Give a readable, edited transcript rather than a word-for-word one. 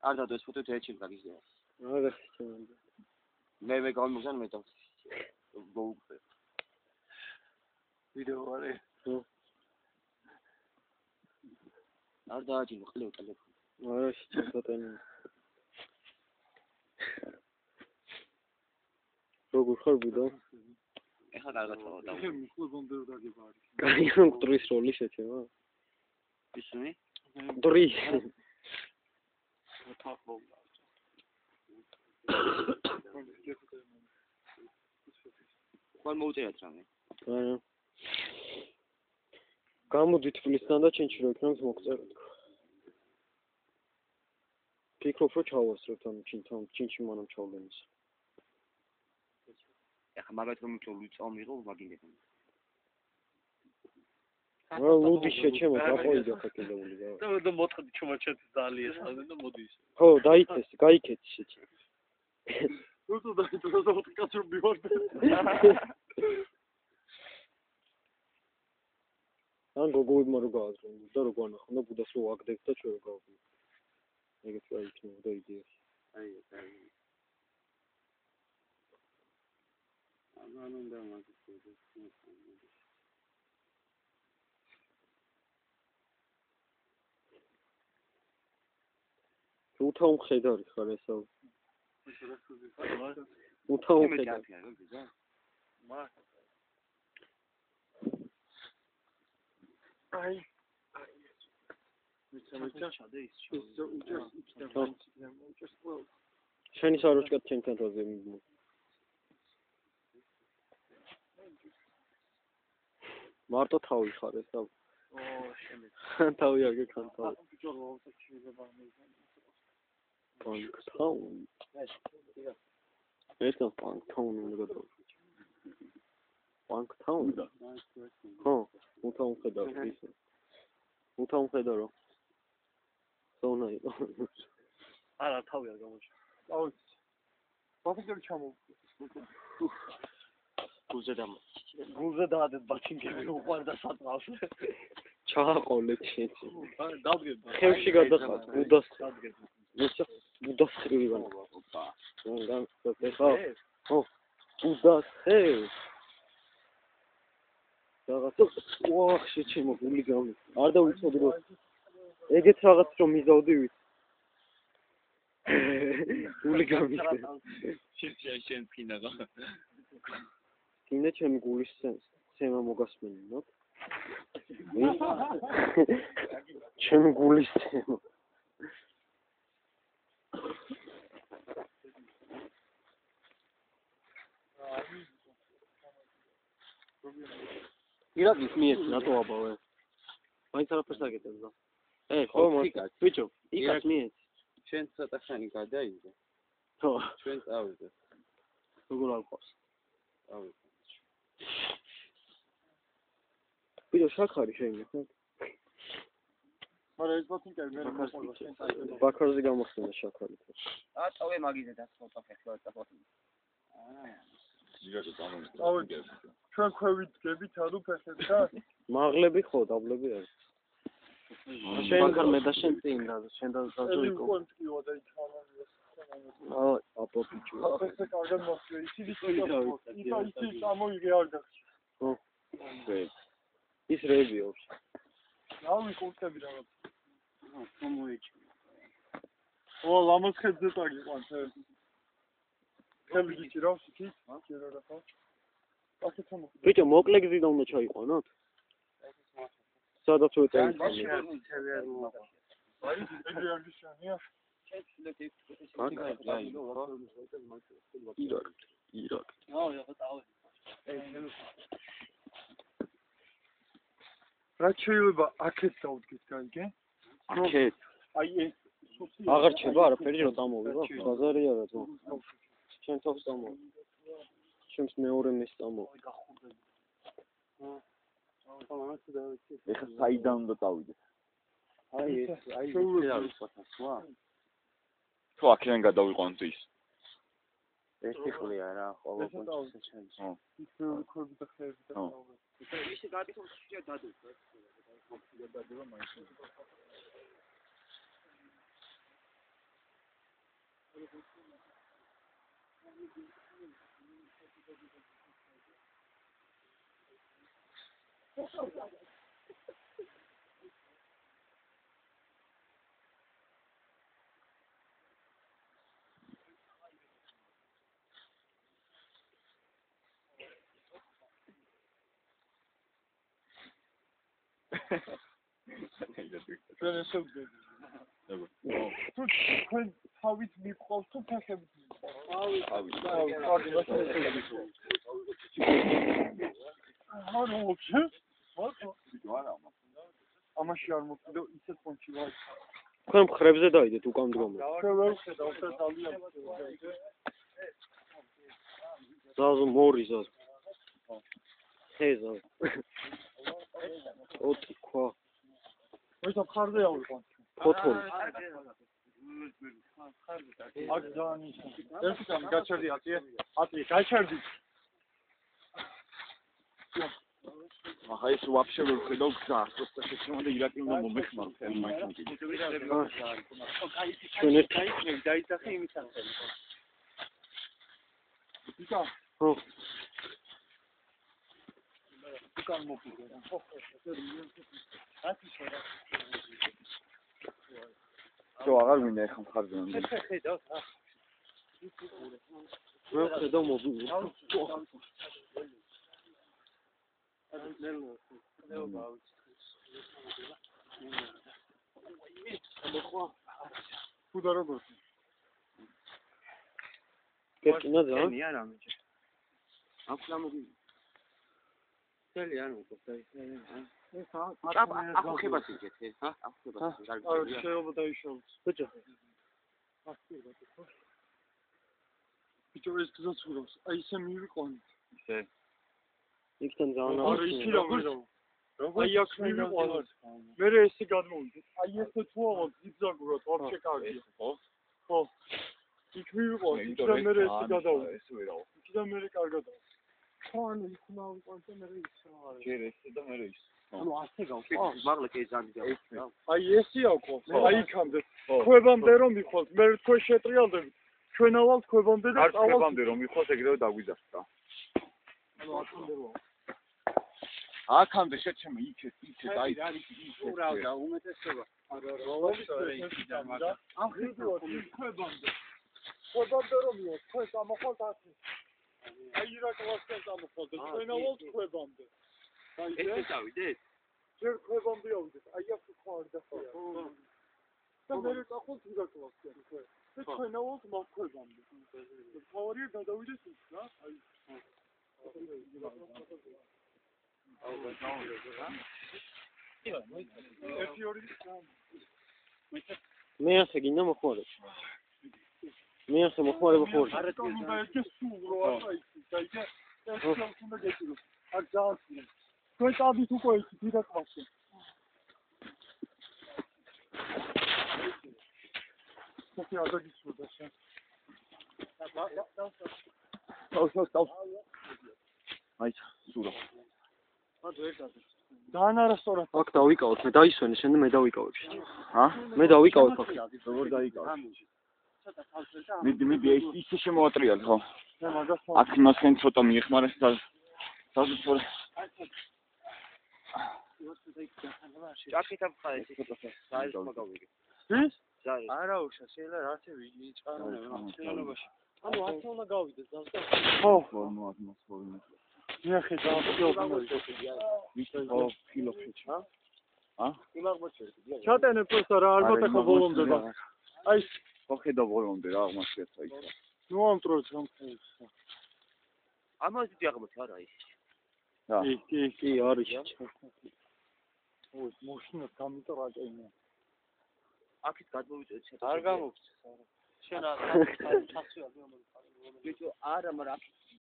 არ დადო ეს ფოტო ერთი მაგიზია. არა შეჩემ. მე გავიმოგზავნე მე და გოუპრე. ვიდეო არის. არ დააჭინო ყლევ ტელეფონი. არა შეჩემ ფოტონი. როგორ ხარ ბუდო? ეხლა კარგად ვარ და. მიხლებამდე დაგება არის. კაი დრის როლი შეჩემა? ისინი? დრი. ხვალ მოუწერეთ რამე. არა. გამოდი თბილისიდან და ჩინჩი რო იქნებს მოგწეროთ. ფიქრობ რომ ჩავასწრებ ამ ჩინჩი მანამ ჩავდენის. ეხლა მაგათ რომ ვიწო მიღო მაგინდება. რა ლუდი შეჩემო გაყოიდო ხაკიდებული და. და მოთხდი ჩუმაჩეთ ძალიან ხალხი და მოდი ისე. ხო, დაიქეს, გაიქეცი შეჩემ. როცა დაიწყო კაცო მივარდა. ან გოგოებმა რო გააზრონ და რო განახო და ბუდას რო აგდებ და ჩვენ რო გავდივ. ეგეც რა იქნება იდეა. აი. ანუ და მაგის უთავ მხედარი ხარ ესა. უთავ მხედარი. აი. შენი საროჭკა ჩემთან თოზე მიდმო. მარტო თავი ხარ ესა. თავი არ გეკან თავი. Punk-town. It's a punk-town უნდა გადავ. Punk-town. ხო, უთავ ხედავ ისე. უთავ ხედავ. სონაი. არა, თავი არ გამოჩნდა. აუ. პროფესორი ჩამო. გულზე დაადეთ ბაჩინგები უყარდა საწავს. ჩააყოლეთ შენ. დავდგეთ. ხევში გადახარ, ბუდას დავდგეთ. Несё будас хриван. Ган пехо. О, будас хе. Რაღაც ვახ შეჩემო გული გამი. არ დავიცოდი რომ ეგეც რაღაც რომ მიზავდი ვიცი. გული გამი. შენ ფინაღა. კიდე ჩემი გულის სემა მოგასმენინო. ჩემი გულის სემა. ირაკის მიეცი რატო აბავე? მაინც არაფერს აკეთებ და. ხო, ბიჭო, ირაკის მიეცი. შენ ცოტა ხანი გადაიძე. ხო, ჩვენ წავიდე. როგორ არ ყავს? წავიდე. ბიჭო, შაქარი შეიძლება. მაგრამ ეს ბოთინკები მე ბაქარზე გამახსენდა შაქარი. აწოვე მაგიზე დასწავდა ხეხლა წაფოთი. ჩვენ ქვევით დგებით ანუ ფეხებთან? მაღლები ხო, დაბლები არის. შენ ბაქარ მე და შენ წინ და შენ და ზოიკო. აა, აპო ბიჭო. ახლა კარგად მოხდა. ისიც ამოიღე არ გახსნა. ხო. ის რეებიო. რავი კურტები რაღაც. მომოიჭი. ო, ლამაზ ხედზე წაგიყვან თე. ხელი გიჭირავს იქ? ჯერა რა ხო? ასეთ მოხდა. ბიჭო, მოკლე გზიდან უნდა ჩაიყვანოთ? სადაც ვეტყვი. აი, ეგრე არ გიშანია? ირაკ. რა შეიძლება აქეთ დავდგეთ განკე? აქეთ. აი ეს აღარ ჩება არაფერი რომ დამოვიღო. ბაზარი არა თო. შენ თავს დამო. ჩემს მეორე მის დამო. ეხა საიდან უნდა წავიდე? აი ეს არის ფასვა. თუ აქედან გადავიყვანოთ ის. ერთი ხლია რა, ყოველ კონცერტზე ჩემს. ხო. ისე ხოდი და ხერხი და დავე. ისე გადიქოს შეჭა დადოს. ჩვენ ესე ვდგეთ. თქვენ თავით მიყავს თუ ფეხებით? თავით. ანუ ვოქე? ამაში არ მოკიდო ისეთ პონჩი ვარ. თქვენ მხრებზე დაიდეთ უკან დგომით. ჩვენ ვერ ვხედავ, ხე ძალიან. ზაზო მორი ზაზო. ხეზო. ოტი ქვა. ვეცა ხარზე ავიყო. ფოთოლი. აქ ძალიან ისე. ერთი კამ გაჩერდი ატი გაჩერდი. ახლა ის ვაფშე ვერ ვხედავ გზას, просто შეჩემოდა ირაკი უნდა მომეხმარო ხელი მაინც. ჩვენ ერთ დაიძახე იმის სახელი. იკა. ხო. იკა მოფიდე. ხო. შო აღარ მინდა ეხა მხარზე. ხედავ. ვერ ხედავ მობილი. Куда работать? კეთინა ძა? აფხებას იგეთ, ჰა? აფხებას. შეიძლება დაიშალოს. ბიჭო. ბიჭო ეს გზაცურავს. აი ისე მივიყვანე. ისე. იქთან ძალიან არა ისი როგორ აი აქ მივიყვანე. მე ესე გადმოვიდე. აი ესე თუ აღარ ზიგზაგურად ვაფშე კარგია. ხო. იქ მივიყვანე. იქიდან მე ესე გადავიდე. ეს ვერაო. იქიდან მე კარგად. ანუ იქ მოვიყვანე მე ისე რა არის. ჯერ ესე და მე ის. ანუ ასე გავხსოვს. მაგლა კეიზანი გავხსოვს. აი ესე აქვს. აი იქამდე. ქვებამდე რომ მიხვალთ, მე თქვენ შეტრიალდებით. ჩვენავალ ქვებამდე და არ ქვებამდე რომ მიხვალთ, ეგრევე დაგვიძახდა. ანუ აქამდე რომ აქამდე შეჩემე იქეთ აი ურავდა უმეტესობა. არა ამ ხიდიოთ ქვებამდე. ქვებამდე რომ მიხვალთ, თქვენ ამოხვალთ ასე. აი ირაკლასთან ამოხვალთ, ჩვენავალ ქვებამდე. ესე დავიდეთ? ჯერ ქვებამდე ავიდეთ, აი აქ ხო არ დახია. და მე წახვალ ირაკლასთან ქვე. და ჩვენავალ მოხვებამდე. თავარია გადავიდეს ის რა? აი მე ასე გინდა მოხმარებ. მე ასე მოხმარება ხوار. არა თუნდა ეს სულ რა აი დაიჭე ეს თუნდა გეტირო. არ ძალიან. თქვენ წავით უკვე ის დირექტორში. მოხი ადაგისურდა შენ. დავსვავ. აი სულა. ძალიან არასწორად. აქ დავიკავოთ, მე დაისვენე, შენ მე დავიკავებ. ჰა? მე დავიკავებ აქ. როგორ დაიკავე? მიდი ისე შემოატრიალე ხო? აქ იმას ხენ ცოტა მიეხმარეს და დასწორე. ჭაფით ამხარ ეს საერთოდ მაგავიგე. ის? არა უშა, შეიძლება რაცე ვიწყარონება შენობაში. ანუ ასე უნდა გავიდეთ ზავსა. ხო, ფორმულად მოსწორინე. მე ხედავ ფილოფეჩი. ჰა? ჩატენე პროსტა რა ალბათ ახლა ბოლომდე და. აი ხო ხედავ ბოლომდე რა აღმაშია ის. ნუ ამტროც რომ ხეს. ამაზე დიაღმოთ არა ის. რა? კი არის. ой, машина там то რაჭენა. აქეთ გადმოვიწევთ. არ გამოგწეს არა. შენ არ ჩასვია ბიჭო არა, მაგრამ აქ